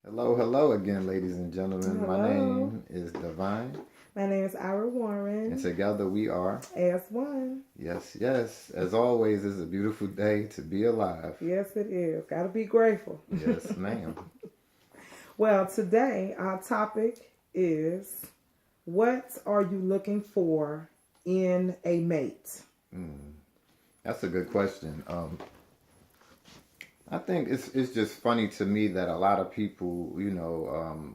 Hello, hello again, ladies and gentlemen. My Hello. name is Divine, My name is Ira and Warren. together we are, As one. yes, yes, as always, it's a beautiful day to be alive. Yes, it is. Gotta be grateful. Yes, ma'am. Well, today our topic is what are you looking for in a mate? That's a good question. I think it's just funny to me that a lot of people, and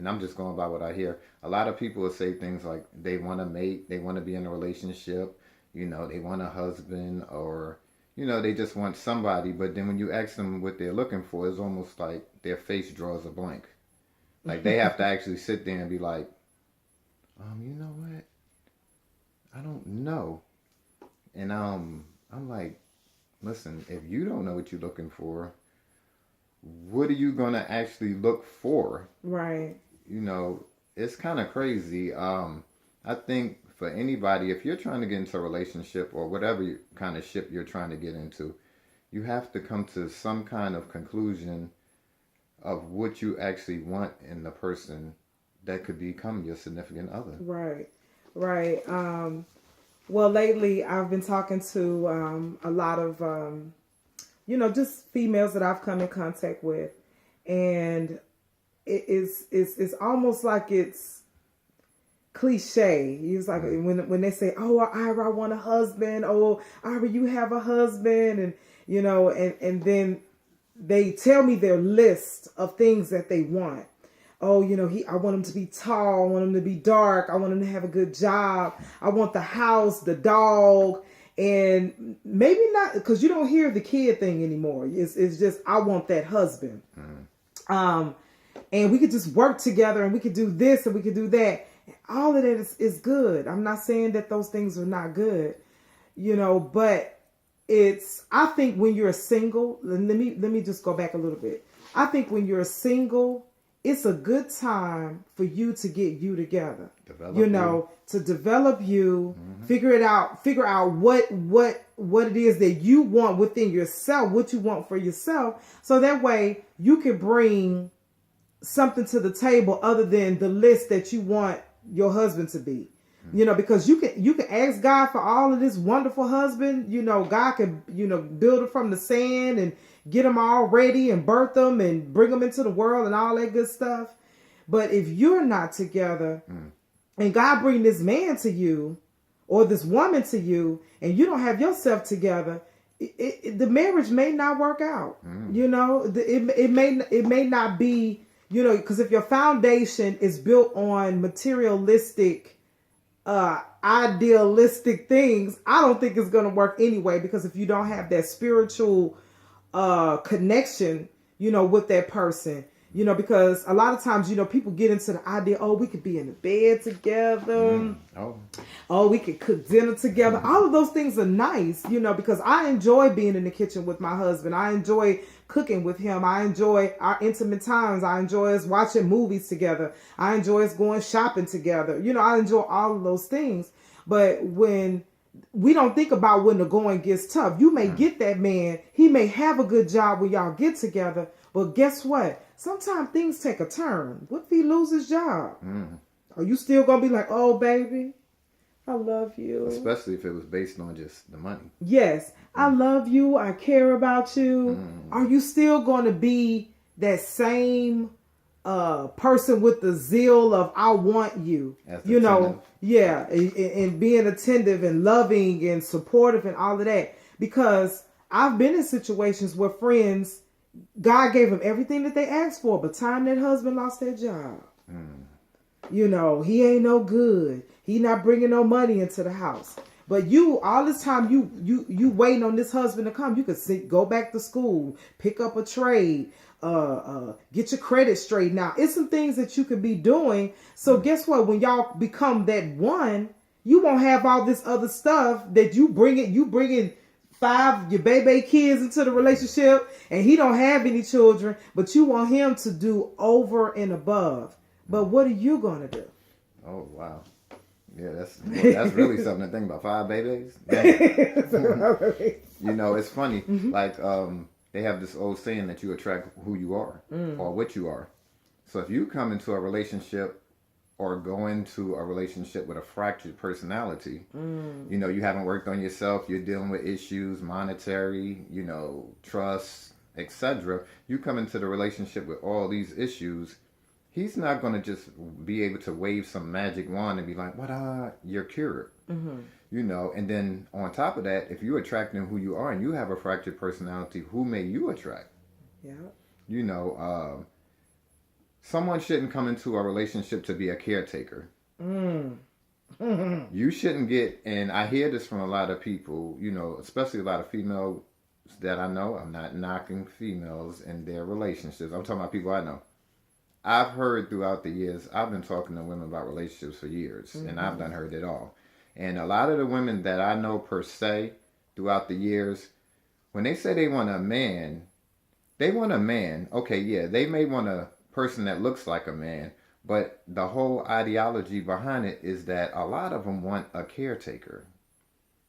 I'm just going by what I hear. A lot of people will say things like they want to mate, they want to be in a relationship, they want a husband, or they just want somebody. But then when you ask them what they're looking for, it's almost like their face draws a blank. Like they have to actually sit there and be like, you know what? I don't know. And I'm like, listen, if you don't know what you're looking for, what are you gonna actually look for? Right. you know, it's kind of crazy. I think for anybody, if you're trying to get into a relationship or whatever kind of ship you're trying to get into, you have to come to some kind of conclusion of what you actually want in the person that could become your significant other. Right. Right. Well, lately I've been talking to a lot of, just females that I've come in contact with. And it's almost like it's cliche. It's like when they say, "Oh, Ira, I want a husband." "Oh, Ira, you have a husband," and and then they tell me their list of things that they want. "Oh, I want him to be tall. I want him to be dark. I want him to have a good job. I want the house, the dog." And maybe not, because you don't hear the kid thing anymore. It's just, I want that husband. Um, and we could just work together, and we could do this and we could do that. All of that is good. I'm not saying that those things are not good, but I think when you're single, let me just go back a little bit. I think when you're single, it's a good time for you to get you together. To develop you, figure out what it is that you want within yourself, what you want for yourself, so that way you can bring something to the table other than the list that you want your husband to be. Because you can ask God for all of this wonderful husband. God can, build it from the sand and get them all ready and birth them and bring them into the world and all that good stuff. But if you're not together and God bring this man to you or this woman to you and you don't have yourself together, the marriage may not work out. It may not be, because if your foundation is built on materialistic, idealistic things, I don't think it's going to work anyway. Because if you don't have that spiritual connection, with that person, because a lot of times, people get into the idea, oh, we could be in the bed together. Oh, we could cook dinner together. All of those things are nice, because I enjoy being in the kitchen with my husband. I enjoy cooking with him. I enjoy our intimate times. I enjoy us watching movies together. I enjoy us going shopping together. I enjoy all of those things. But when we don't think about when the going gets tough, you may get that man. He may have a good job when y'all get together. But guess what? Sometimes things take a turn. What if he loses his job? Are you still going to be like, "Oh, baby, I love you"? Especially if it was based on just the money. Yes, I love you. I care about you. Are you still going to be that same person with the zeal of "I want you"? Yeah, and being attentive and loving and supportive and all of that. Because I've been in situations where friends, God gave them everything that they asked for, but time that husband lost their job. He ain't no good. He not bringing no money into the house. But you, all this time, you waiting on this husband to come. You could go back to school, pick up a trade, get your credit straight. Now, it's some things that you could be doing. So guess what? When y'all become that one, you won't have all this other stuff that you bringing 5 your baby kids into the relationship, and he don't have any children, but you want him to do over and above. But what are you gonna do? Oh wow. Yeah, that's really something to think about. 5 babies. Dang. It's funny. Like they have this old saying that you attract who you are or what you are. So if you come into a relationship or go into a relationship with a fractured personality, you haven't worked on yourself, you're dealing with issues, monetary, trust, etc. You come into the relationship with all these issues, he's not going to just be able to wave some magic wand and be like, you're cured. And then on top of that, if you're attracting who you are and you have a fractured personality, who may you attract? Yeah. Someone shouldn't come into a relationship to be a caretaker. You shouldn't get, and I hear this from a lot of people, especially a lot of females that I know. I'm not knocking females and their relationships. I'm talking about people I know. I've heard throughout the years, I've been talking to women about relationships for years, and I've done heard it all. And a lot of the women that I know per se throughout the years, when they say they want a man, okay, yeah, they may want a person that looks like a man, but the whole ideology behind it is that a lot of them want a caretaker.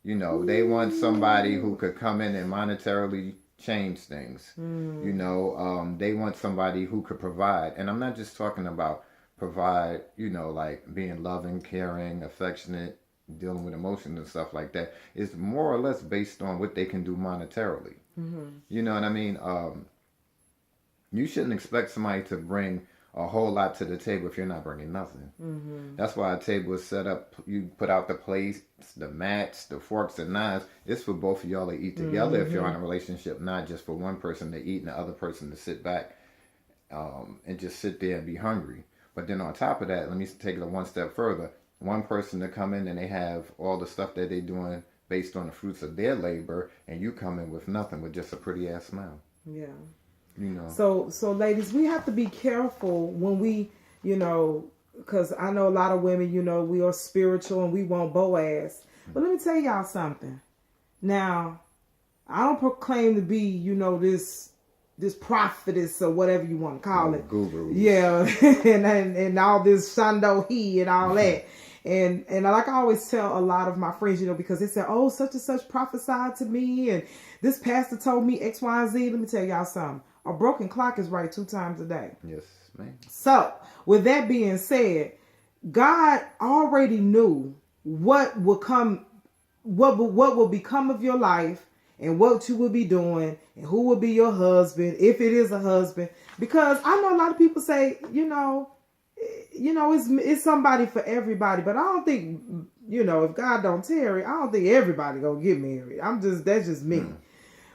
They want somebody who could come in and monetarily change things. They want somebody who could provide. And I'm not just talking about provide, like being loving, caring, affectionate, dealing with emotions and stuff like that. It's more or less based on what they can do monetarily. You know what I mean? You shouldn't expect somebody to bring a whole lot to the table if you're not bringing nothing. That's why a table is set up. You put out the plates, the mats, the forks and knives. It's for both of y'all to eat together if you're in a relationship, not just for one person to eat and the other person to sit back and just sit there and be hungry. But then on top of that, let me take it one step further. One person to come in and they have all the stuff that they're doing based on the fruits of their labor, and you come in with nothing, with just a pretty ass smile. Yeah. So ladies, we have to be careful when we, because I know a lot of women, we are spiritual and we want Boaz. But let me tell y'all something. Now, I don't proclaim to be, this prophetess or whatever you want to call it. Guru. Yeah. and all this Shando he and all that. And like I always tell a lot of my friends, because they say, oh, such and such prophesied to me. And this pastor told me X, Y, and Z. Let me tell y'all something. A broken clock is right 2 times a day. Yes, ma'am. So, with that being said, God already knew what will come, what will become of your life and what you will be doing and who will be your husband, if it is a husband. Because I know a lot of people say, it's somebody for everybody. But I don't think, if God don't tarry, I don't think everybody gonna get married. That's just me.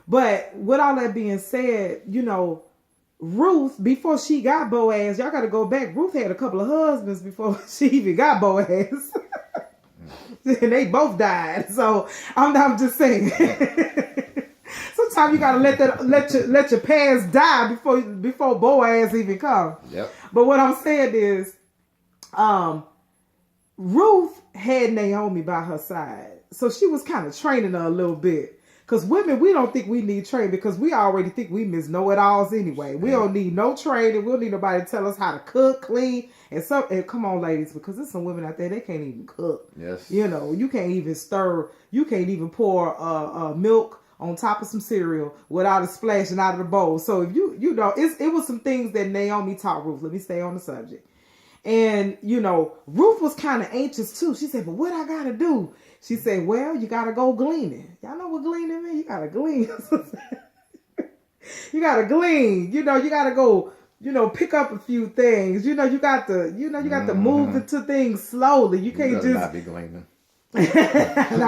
But with all that being said, Ruth, before she got Boaz, y'all got to go back. Ruth had a couple of husbands before she even got Boaz. And they both died. So I'm just saying. Sometimes you got to let your past die before Boaz even come. Yep. But what I'm saying is, Ruth had Naomi by her side. So she was kind of training her a little bit. Because women, we don't think we need training because we already think we miss know-it-alls anyway. We don't need no training. We don't need nobody to tell us how to cook, clean, and come on, ladies, because there's some women out there, they can't even cook. Yes. You can't even stir. You can't even pour milk on top of some cereal without it splashing out of the bowl. So if it was some things that Naomi taught Ruth. Let me stay on the subject. And, Ruth was kind of anxious too. She said, but what I got to do? She said, well, you got to go gleaning. Y'all know what gleaning means? You got to glean. You got to glean. You got to go, pick up a few things. You got to move into things slowly. You can't just not be gleaning. No,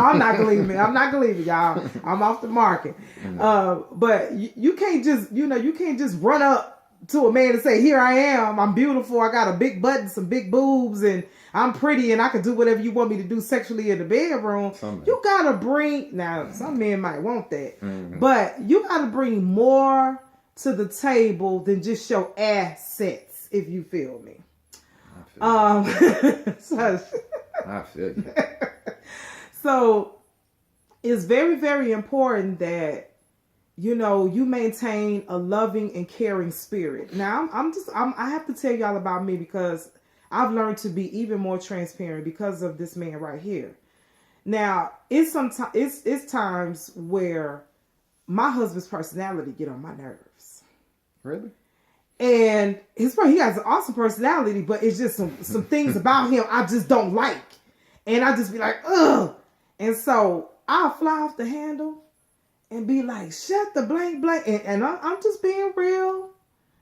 I'm not gleaning. I'm not gleaning, y'all. I'm off the market. But you can't just, you can't just run up to a man and say, here I am, I'm beautiful, I got a big butt and some big boobs, and I'm pretty, and I can do whatever you want me to do sexually in the bedroom. You gotta bring, now some men might want that, but you gotta bring more to the table than just your assets, if you feel me. I feel you. So it's very, very important that you maintain a loving and caring spirit. Now, I have to tell y'all about me because I've learned to be even more transparent because of this man right here. Now, it's times where my husband's personality get on my nerves. Really? And he has an awesome personality, but it's just some things about him I just don't like. And I just be like, ugh. And so I'll fly off the handle and be like, shut the blank. And I'm just being real.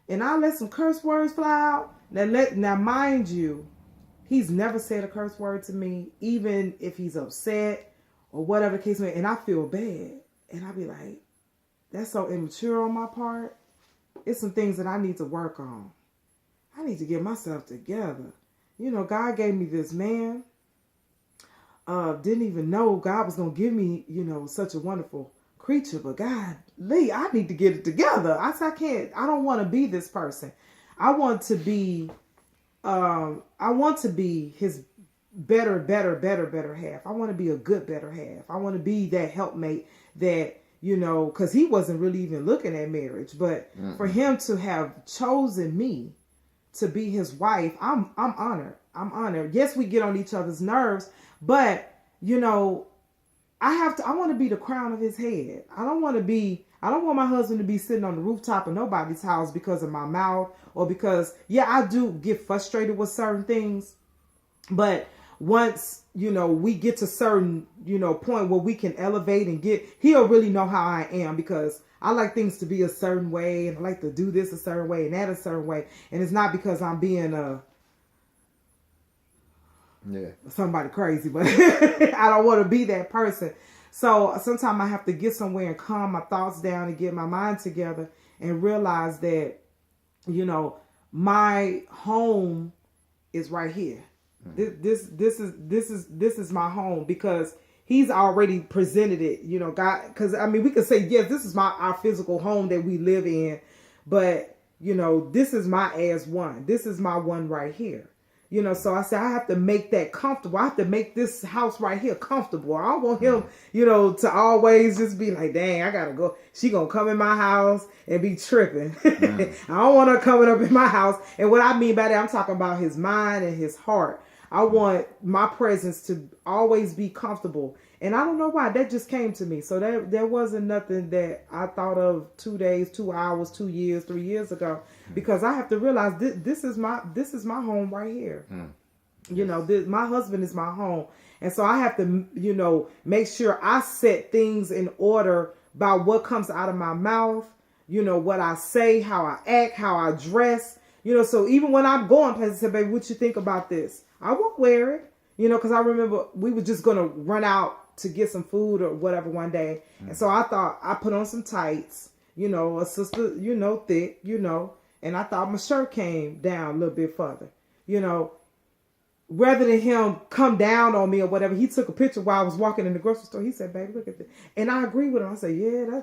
And I'll let some curse words fly out. Now, mind you, he's never said a curse word to me, even if he's upset or whatever the case may be. And I feel bad. And I'll be like, that's so immature on my part. It's some things that I need to work on. I need to get myself together. You know, God gave me this man. Didn't even know God was going to give me, you know, such a wonderful creature. But God, Lee, I need to get it together. I said, I don't want to be this person. I want to be his better half. I want to be a good, better half. I want to be that helpmate that, you know, because he wasn't really even looking at marriage. But for him to have chosen me to be his wife, I'm honored. I'm honored. Yes, we get on each other's nerves, but, you know, I want to be the crown of his head. I don't want my husband to be sitting on the rooftop of nobody's house because of my mouth or because, yeah, I do get frustrated with certain things. But once, you know, we get to certain, you know, point where we can elevate and he'll really know how I am, because I like things to be a certain way and I like to do this a certain way and that a certain way. And it's not because I'm being somebody crazy, but I don't want to be that person. So sometimes I have to get somewhere and calm my thoughts down and get my mind together and realize that, you know, my home is right here. This is my home, because he's already presented it, you know, God, because I mean, we could say, yes, this is our physical home that we live in, but, you know, this is my as one. This is my one right here. You know, so I said, I have to make that comfortable. I have to make this house right here comfortable. I don't want him, you know, to always just be like, dang, I got to go. She going to come in my house and be tripping. I don't want her coming up in my house. And what I mean by that, I'm talking about his mind and his heart. I want my presence to always be comfortable. And I don't know why, that just came to me. So there wasn't nothing that I thought of 2 days, 2 hours, 2 years, 3 years ago, because I have to realize this is my home right here. You know, my husband is my home. And so I have to, you know, make sure I set things in order about what comes out of my mouth, you know, what I say, how I act, how I dress, you know. So even when I'm going places, I say, baby, what you think about this? I won't wear it, you know, because I remember we were just going to run out to get some food or whatever one day. And so I thought I put on some tights, you know, a sister, you know, thick, you know, and I thought my shirt came down a little bit further, you know, rather than him come down on me or whatever. He took a picture while I was walking in the grocery store. He said, baby, look at this. And I agree with him. I said, yeah,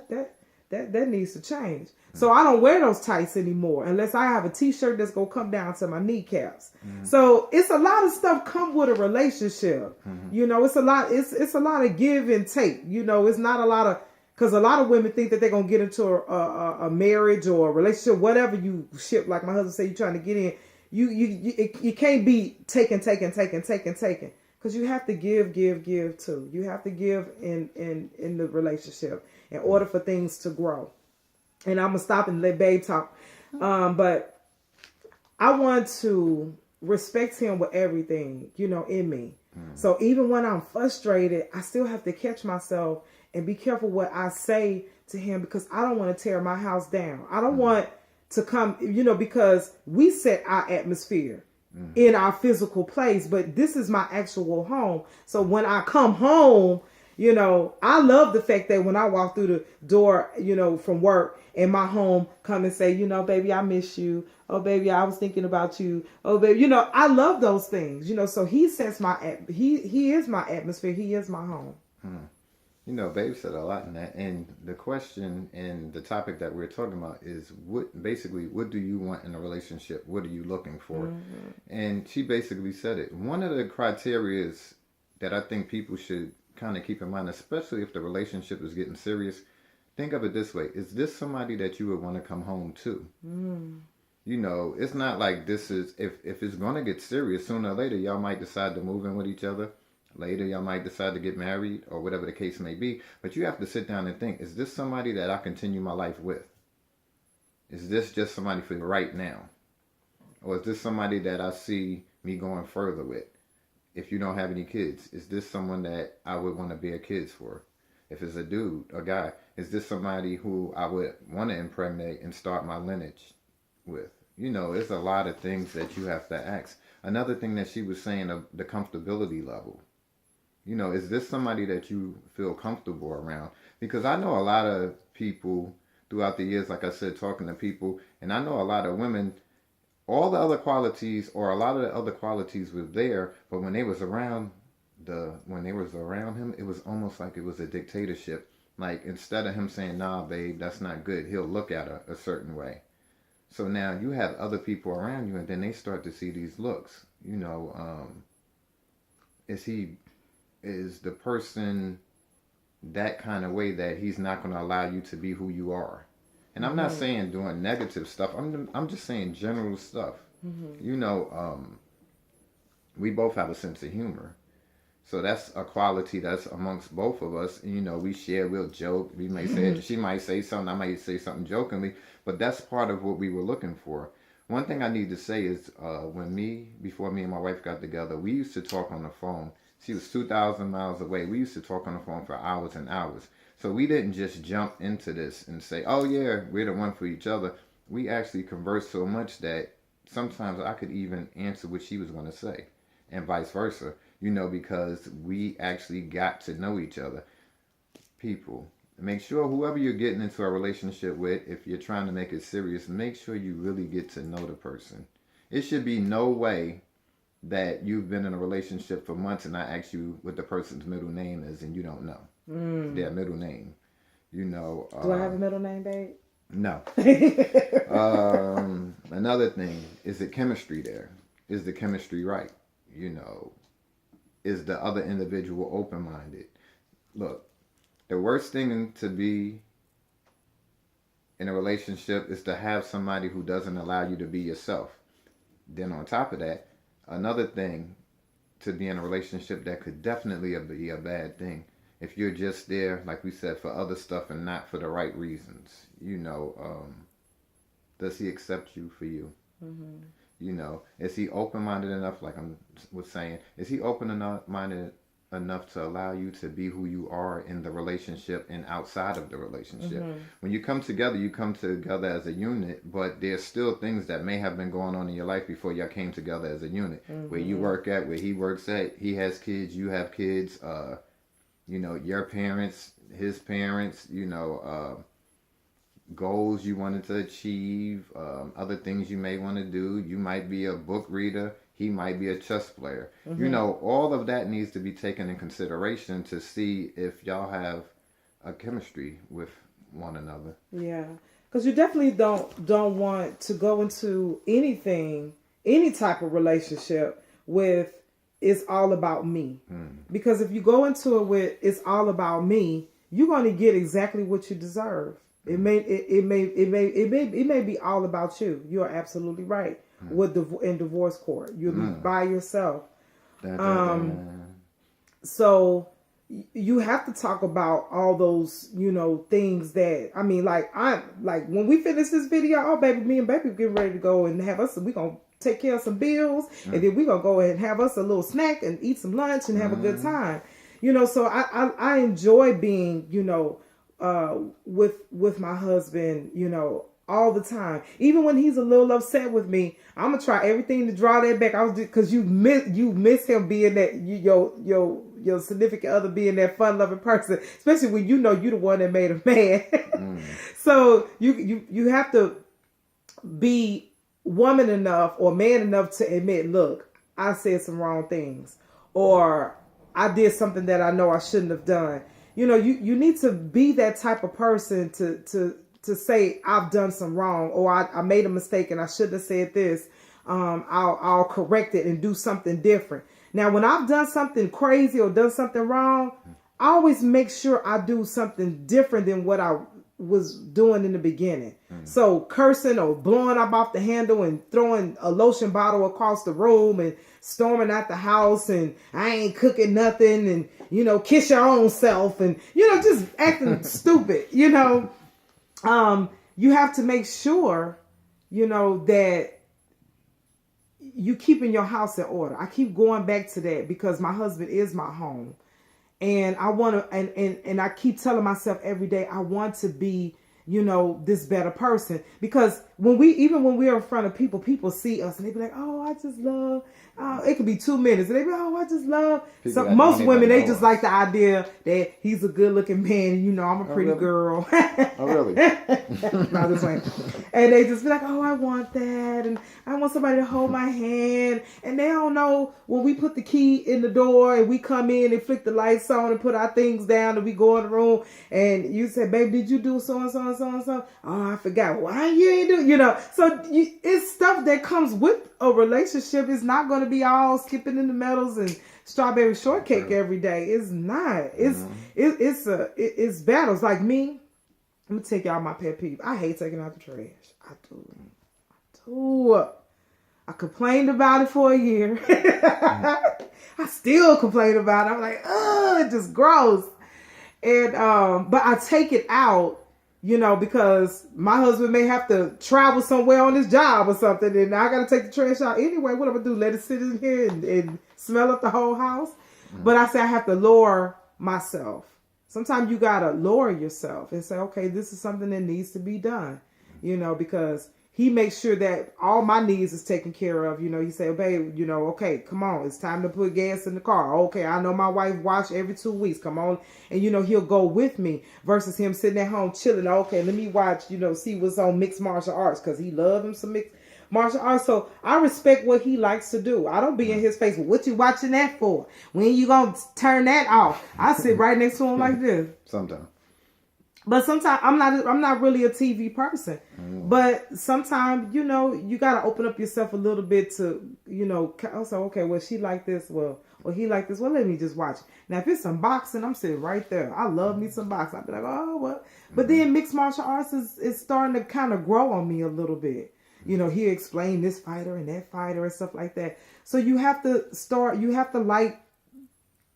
that needs to change. So I don't wear those tights anymore unless I have a t-shirt that's going to come down to my kneecaps. So it's a lot of stuff come with a relationship. You know, it's a lot of give and take. You know, it's not a lot of, because a lot of women think that they're going to get into a marriage or a relationship, whatever you ship, like my husband said, you're trying to get in. You can't be taking, because you have to give too. You have to give in the relationship in order for things to grow. And I'm gonna stop and let Babe talk. But I want to respect him with everything, you know, in me. So even when I'm frustrated, I still have to catch myself and be careful what I say to him, because I don't want to tear my house down. I don't want to come, you know, because we set our atmosphere in our physical place, but this is my actual home. So when I come home, you know, I love the fact that when I walk through the door, you know, from work and my home, come and say, you know, baby, I miss you. Oh, baby, I was thinking about you. Oh, baby, you know, I love those things, you know, so he sets he is my atmosphere. He is my home. You know, Babe said a lot in that. And the question and the topic that we're talking about is what do you want in a relationship? What are you looking for? And she basically said it. One of the criteria that I think people should kind of keep in mind, especially if the relationship is getting serious, think of it this way. Is this somebody that you would want to come home to? You know, it's not like this is, if it's going to get serious, sooner or later, y'all might decide to move in with each other. Later, y'all might decide to get married or whatever the case may be. But you have to sit down and think, is this somebody that I continue my life with? Is this just somebody for right now? Or is this somebody that I see me going further with? If you don't have any kids, is this someone that I would want to bear kids for? If it's a dude, a guy, is this somebody who I would want to impregnate and start my lineage with? You know, it's a lot of things that you have to ask. Another thing that she was saying, the comfortability level. You know, is this somebody that you feel comfortable around? Because I know a lot of people throughout the years, like I said, talking to people, and I know a lot of women, all the other qualities or a lot of the other qualities were there, but when they was around him, it was almost like it was a dictatorship. Like, instead of him saying, nah, babe, that's not good, he'll look at her a certain way. So now you have other people around you, and then they start to see these looks. You know, is the person that kind of way that he's not going to allow you to be who you are? And I'm not saying doing negative stuff. I'm just saying general stuff. You know, we both have a sense of humor. So that's a quality that's amongst both of us. You know, we share, we'll joke. We may say, she might say something, I might say something jokingly, but that's part of what we were looking for. One thing I need to say is before me and my wife got together, we used to talk on the phone. She was 2,000 miles away. We used to talk on the phone for hours and hours. So we didn't just jump into this and say, oh yeah, we're the one for each other. We actually conversed so much that sometimes I could even answer what she was going to say and vice versa. You know, because we actually got to know each other. People, make sure whoever you're getting into a relationship with, if you're trying to make it serious, make sure you really get to know the person. It should be no way that you've been in a relationship for months and I ask you what the person's middle name is and you don't know their middle name. You know. Do I have a middle name, babe? No. Another thing, is the chemistry there? Is the chemistry right? You know. Is the other individual open-minded? Look, the worst thing to be in a relationship is to have somebody who doesn't allow you to be yourself. Then on top of that, another thing to be in a relationship that could definitely be a bad thing, if you're just there, like we said, for other stuff and not for the right reasons. You know, does he accept you for you? You know, is he open-minded enough, like I was saying, is he open-minded enough to allow you to be who you are in the relationship and outside of the relationship? When you come together as a unit, but there's still things that may have been going on in your life before y'all came together as a unit. Where you work at, where he works at, he has kids, you have kids, you know, your parents, his parents, you know, goals you wanted to achieve, other things you may want to do. You might be a book reader. He might be a chess player. You know, all of that needs to be taken in consideration to see if y'all have a chemistry with one another. Yeah, because you definitely don't want to go into any type of relationship with it's all about me. Because if you go into it with it's all about me, you're going to get exactly what you deserve. It may be all about you. You are absolutely right. In divorce court, you'll be by yourself. So you have to talk about all those, you know, things that, I mean, like when we finish this video, oh baby, me and baby getting ready to go and have us, we gonna take care of some bills, and then we gonna go ahead and have us a little snack and eat some lunch and have a good time. You know, so I enjoy being, you know, with my husband, you know, all the time. Even when he's a little upset with me, I'm gonna try everything to draw that back. Because you miss him being that your significant other being that fun loving person, especially when you know you the one that made him mad. So you have to be woman enough or man enough to admit, look, I said some wrong things, or I did something that I know I shouldn't have done. You know, you need to be that type of person to say, I've done some wrong, or I made a mistake and I shouldn't have said this. I'll correct it and do something different. Now, when I've done something crazy or done something wrong, I always make sure I do something different than what was doing in the beginning. So cursing or blowing up off the handle and throwing a lotion bottle across the room and storming out the house and I ain't cooking nothing and, you know, kiss your own self and, you know, just acting stupid, you know. You have to make sure, you know, that you keeping your house in order. I keep going back to that because my husband is my home. And I want to, and I keep telling myself every day, I want to be, you know, this better person. Because when we're in front of people, people see us and they be like, oh, I just love, it could be 2 minutes. And they be like, oh, I just love. So most women, they just like the idea that he's a good looking man. And, you know, I'm a pretty girl. Oh, really? No, this way. And they just be like, oh, I want that. And I want somebody to hold my hand. And they don't know when we put the key in the door and we come in and flick the lights on and put our things down and we go in the room. And you say, babe, did you do so and so and so and so? Oh, I forgot. Why you ain't do, you know? So it's stuff that comes with a relationship. It's not going to be all skipping in the medals and strawberry shortcake every day. It's not. It's battles. Like me, I'm gonna take y'all my pet peeve. I hate taking out the trash. I do. I complained about it for a year. I still complain about it. I'm like, oh, it's just gross. And but I take it out, you know, because my husband may have to travel somewhere on his job or something, and I gotta take the trash out anyway. What am I gonna do? Let it sit in here and smell up the whole house? But I say I have to lower myself. Sometimes you gotta lower yourself and say, okay, this is something that needs to be done, you know, because he makes sure that all my needs is taken care of. You know, he say, babe, you know, okay, come on, it's time to put gas in the car. Okay, I know my wife wash every 2 weeks. Come on. And, you know, he'll go with me versus him sitting at home chilling. Okay, let me watch, you know, see what's on mixed martial arts because he loves him some mixed martial arts. So I respect what he likes to do. I don't be in his face. Well, what you watching that for? When you gonna turn that off? I sit right next to him like this. Sometimes. But sometimes I'm not really a TV person. But sometimes, you know, you got to open up yourself a little bit to, you know, also, okay, well, she like this. Well, he like this. Well, let me just watch. Now, if it's some boxing, I'm sitting right there. I love me some boxing. I'll be like, oh, well. But then mixed martial arts is starting to kind of grow on me a little bit. You know, he explained this fighter and that fighter and stuff like that. So you have to like,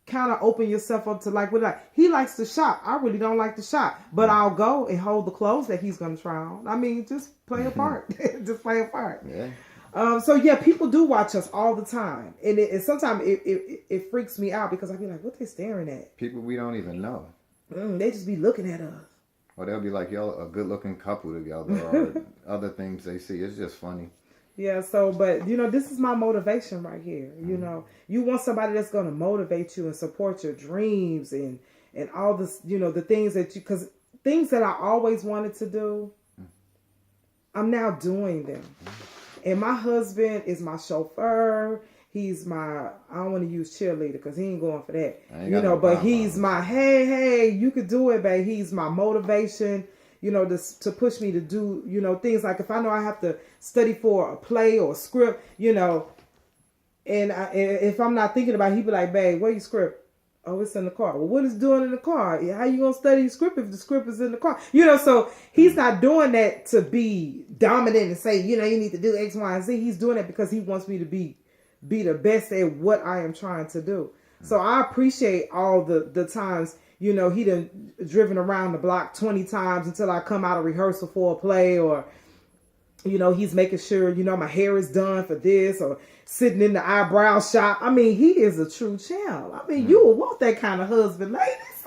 kind of open yourself up to like what he likes to shop. I really don't like to shop, but I'll go and hold the clothes that he's going to try on. I mean, just play a part. Just play a part. Yeah. So yeah, people do watch us all the time, and sometimes it freaks me out because I be like, what they staring at? People we don't even know. They just be looking at us. Or they'll be like, y'all a good looking couple together, or other things they see. It's just funny. Yeah, so, but, you know, this is my motivation right here. You know, you want somebody that's going to motivate you and support your dreams and all this, you know, the things that because things that I always wanted to do, I'm now doing them. And my husband is my chauffeur. He's my, I don't want to use cheerleader because he ain't going for that. You know, but he's my, hey, you could do it, babe. He's my motivation. You know, to push me to do, you know, things like if I know I have to study for a play or a script, you know, and if I'm not thinking about it, he'd be like, babe, where your script? Oh, it's in the car. Well, what is doing in the car? How you going to study your script if the script is in the car? You know, so he's not doing that to be dominant and say, you know, you need to do X, Y, and Z. He's doing it because he wants me to be the best at what I am trying to do. So I appreciate all the times. You know, he done driven around the block 20 times until I come out of rehearsal for a play, or, you know, he's making sure, you know, my hair is done for this, or sitting in the eyebrow shop. I mean, he is a true champ. I mean, you will want that kind of husband, ladies.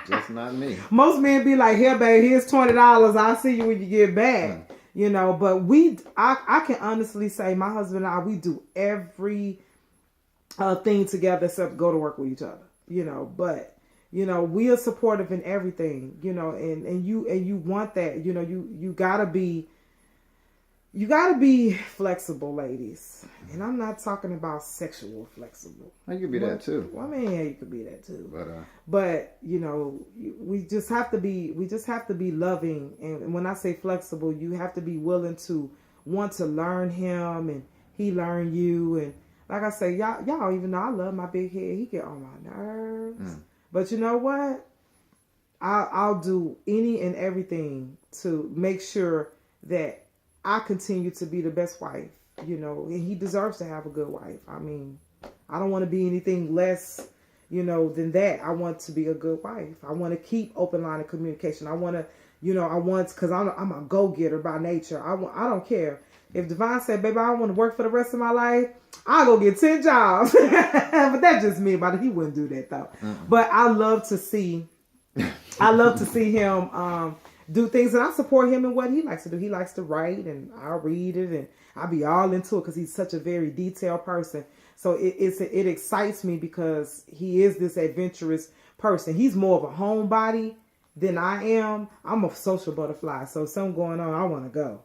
Just not me. Most men be like, here, babe, here's $20. I'll see you when you get back. You know, but I can honestly say my husband and I, we do every thing together except go to work with each other, you know, but you know, we are supportive in everything, you know, and you want that, you know, you gotta be flexible, ladies. And I'm not talking about sexual flexible. You could be that too. Well, I mean, yeah, you could be that too. But you know, we just have to be loving. And when I say flexible, you have to be willing to want to learn him and he learn you. And like I say, y'all even know I love my big head. He get on my nerves. But you know what? I'll do any and everything to make sure that I continue to be the best wife, and he deserves to have a good wife. I mean, I don't want to be anything less, than that. I want to be a good wife. I want to keep open line of communication. I want to, because I'm a go-getter by nature. I don't care. If Devon said, baby, I want to work for the rest of my life, I'll go get 10 jobs. But that's just me about it. He wouldn't do that though. But I love to see him do things, and I support him in what he likes to do. He likes to write, and I'll read it, and I'll be all into it because he's such a very detailed person. So it excites me because he is this adventurous person. He's more of a homebody than I am. I'm a social butterfly. So if something going on, I want to go.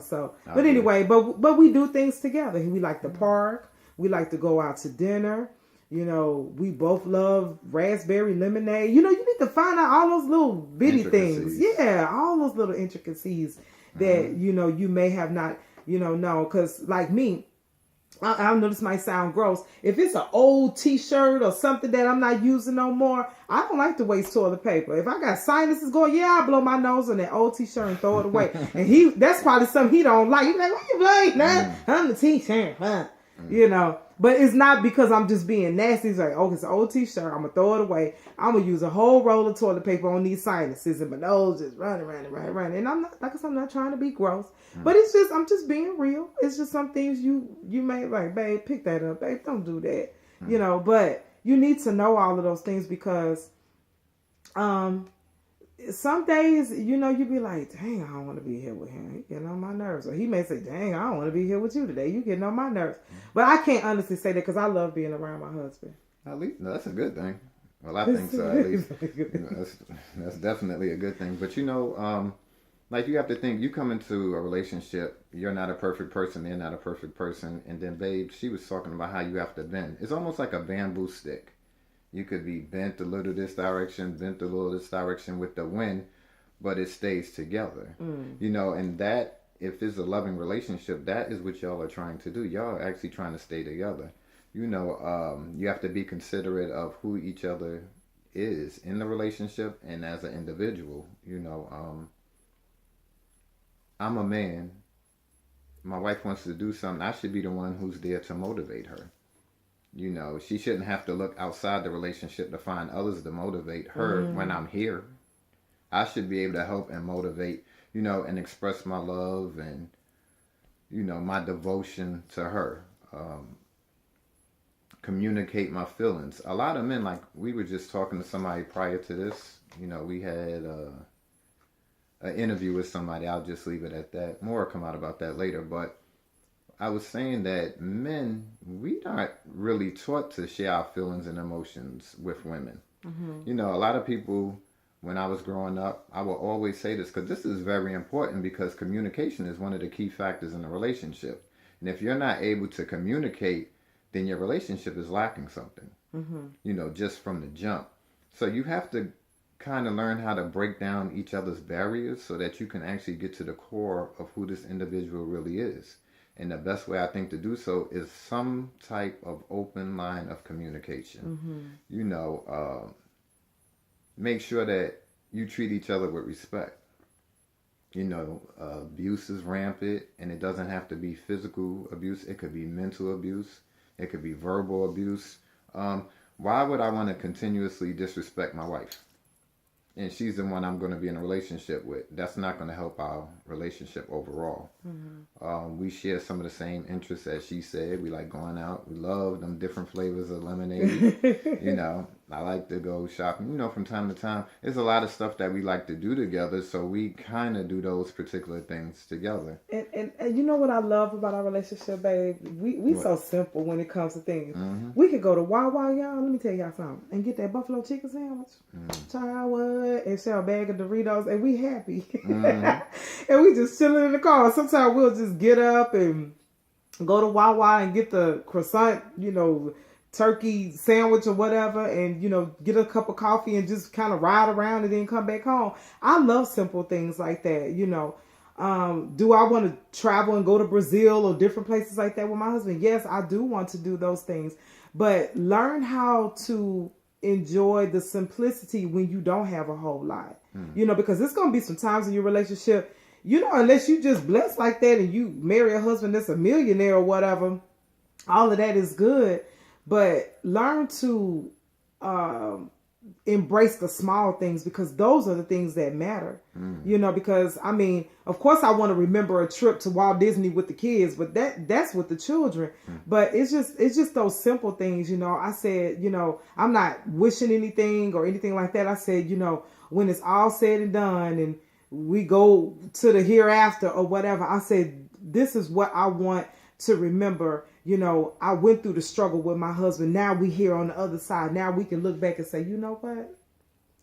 So but anyway, but we do things together. We like the park. We like to go out to dinner. We both love raspberry lemonade. You need to find out all those little bitty things. Yeah, all those little intricacies that, you may have not, know. Because like me, I know this might sound gross. If it's an old t-shirt or something that I'm not using no more, I don't like to waste toilet paper. If I got sinuses going, I blow my nose on that old t-shirt and throw it away. And that's probably something he don't like. He's like, what you blowing, man? I'm the t-shirt, huh? But it's not because I'm just being nasty. It's like, it's an old t-shirt. I'm going to throw it away. I'm going to use a whole roll of toilet paper on these sinuses, and my nose just running. And I'm not, like I said, I'm not trying to be gross, but I'm just being real. It's just some things you may like, babe, pick that up. Babe, don't do that. But you need to know all of those things because, some days, you be like, dang, I don't want to be here with him. He getting on my nerves. Or he may say, dang, I don't want to be here with you today. You getting on my nerves. But I can't honestly say that because I love being around my husband. At least, no, that's a good thing. Well, I think so, at least. That's definitely a good thing. But, like you have to think, you come into a relationship, you're not a perfect person, they're not a perfect person. And then, babe, she was talking about how you have to bend. It's almost like a bamboo stick. You could be bent a little this direction, bent a little this direction with the wind, but it stays together. And that, if it's a loving relationship, that is what y'all are trying to do. Y'all are actually trying to stay together. You have to be considerate of who each other is in the relationship and as an individual. I'm a man. My wife wants to do something. I should be the one who's there to motivate her. She shouldn't have to look outside the relationship to find others to motivate her when I'm here. I should be able to help and motivate, and express my love and, my devotion to her. Communicate my feelings. A lot of men, like we were just talking to somebody prior to this, we had an interview with somebody. I'll just leave it at that. More will come out about that later, but I was saying that men, we not really taught to share our feelings and emotions with women. A lot of people, when I was growing up, I will always say this because this is very important because communication is one of the key factors in a relationship. And if you're not able to communicate, then your relationship is lacking something, just from the jump. So you have to kind of learn how to break down each other's barriers so that you can actually get to the core of who this individual really is. And the best way I think to do so is some type of open line of communication. Make sure that you treat each other with respect. Abuse is rampant, and it doesn't have to be physical abuse. It could be mental abuse. It could be verbal abuse. Why would I want to continuously disrespect my wife? And she's the one I'm going to be in a relationship with. That's not going to help our relationship overall. We share some of the same interests as she said. We like going out. We love them different flavors of lemonade. I like to go shopping, from time to time. There's a lot of stuff that we like to do together. So we kind of do those particular things together. And you know what I love about our relationship, babe? We so simple when it comes to things. We could go to Wawa, y'all. Let me tell y'all something. And get that buffalo chicken sandwich. Child, what? And share a bag of Doritos. And we happy. And we just chilling in the car. Sometimes we'll just get up and go to Wawa and get the croissant, turkey sandwich or whatever, and get a cup of coffee and just kind of ride around and then come back home. I love simple things like that. Do I want to travel and go to Brazil or different places like that with my husband? Yes, I do want to do those things, but learn how to enjoy the simplicity when you don't have a whole lot. You know, because it's going to be some times in your relationship, you know, unless you just blessed like that and you marry a husband that's a millionaire or whatever, all of that is good. But learn to embrace the small things, because those are the things that matter. You know, because I mean, of course I want to remember a trip to Walt Disney with the kids, but that's with the children. But it's just those simple things. You know, I said, you know, I'm not wishing anything or anything like that. I said, you know, when it's all said and done and we go to the hereafter or whatever, I said, this is what I want to remember. You know, I went through the struggle with my husband. Now we here on the other side. Now we can look back and say, you know what?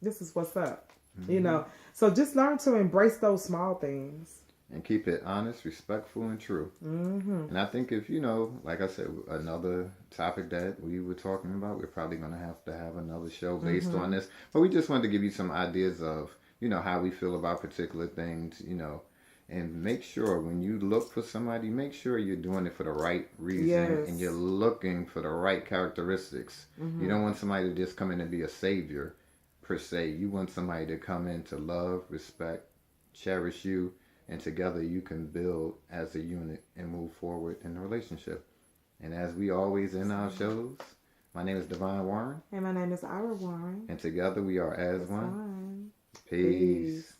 This is what's up. You know, so just learn to embrace those small things. And keep it honest, respectful, and true. And I think if, you know, like I said, another topic that we were talking about, we're probably going to have another show based on this. But we just wanted to give you some ideas of, you know, how we feel about particular things, you know. And make sure when you look for somebody, make sure you're doing it for the right reason and you're looking for the right characteristics. You don't want somebody to just come in and be a savior, per se. You want somebody to come in to love, respect, cherish you, and together you can build as a unit and move forward in the relationship. And as we always end our shows, my name is Devon Warren. And my name is Ira Warren. And together we are as one. Peace.